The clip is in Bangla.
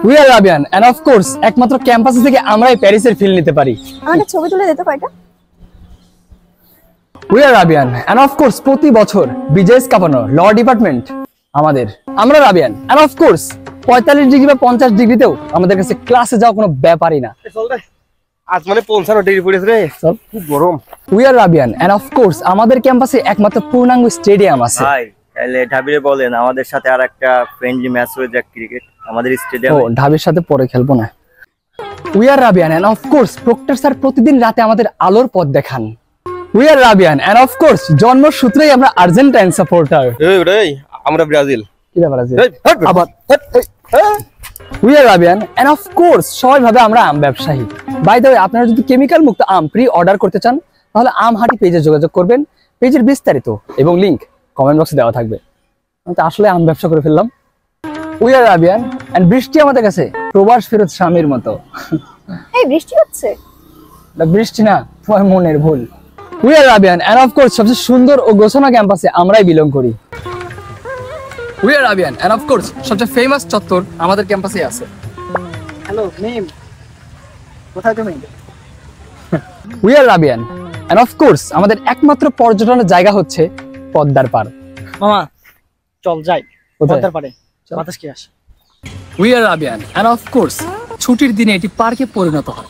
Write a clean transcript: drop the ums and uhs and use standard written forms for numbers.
We are Rabian and of course একমাত্র ক্যাম্পাস থেকে আমরাই প্যারিসের ফিল নিতে পারি। আমাদের ছবি তুলে দিতে কয়টা? We are Rabian and of course প্রতি বছর বিজেএস কাপানো ল ডিপার্টমেন্ট আমাদের। আমরা Rabian and of course 45 degree বা 50 ডিগ্রিতেও আমাদের কাছে ক্লাসে যাওয়া কোনো ব্যাপারই না। আজ মানে 55 ডিগ্রি পড়েছে রে, খুব গরম। We are Rabian and of course আমাদের ক্যাম্পাসে একমাত্র পূর্ণাঙ্গ স্টেডিয়াম আছে। ভাই তাহলে ঢাবিরে বলেন আমাদের সাথে আর একটা ফ্রেন্ডলি ম্যাচ হয়ে যাক ক্রিকেট আমাদের ও স্টেডিয়ামে। ঢাবির সাথে পরে খেলবো না। We are Rabian and of course proctor sir প্রতিদিন রাতে আমাদের আলোর পথ দেখান। We are Rabian and of course জন্মসূত্রেই আমরা আর্জেন্টাইন সাপোর্টার। এই আমরা ব্রাজিল। কি ব্যাপার আছে আবার? We are Rabian and of course সবাই ভাবে আমরা আম ব্যবসায়ী। বাই দ্য ওয়ে আপনারা যদি কেমিক্যাল মুক্ত আম প্রি অর্ডার করতে চান তাহলে আমহাটি পেজে যোগাযোগ করবেন। পেজের বিস্তারিত এবং লিংক কমেন্ট বক্সে দেওয়া থাকবে। আমি তো আসলে আম ব্যবসা করে ফেললাম। উই আর রাবিয়ান এন্ড বৃষ্টি আমাদের কাছে প্রবাস ফেরত স্বামীর মতো। এই বৃষ্টি হচ্ছে? না বৃষ্টি না, তোমার মনের ভুল। We are Rabian and of course সবচেয়ে সুন্দর ও গোছানো ক্যাম্পাসে আমরাই বিলং করি। We are Rabian and of course সবচেয়ে ফেমাস চত্বর আমাদের ক্যাম্পাসে আছে। হ্যালো মিম, কোথায় তুমি? We are Rabian and of course আমাদের একমাত্র পর্যটনের জায়গা হচ্ছে পদ্মার পাড়। মামা চল যাই কোথায়? পদ্মার পাড়ে, বাতাস কি আসে। We are Rabian and of course ছুটির দিনে এটি পার্কে পরিণত হয়।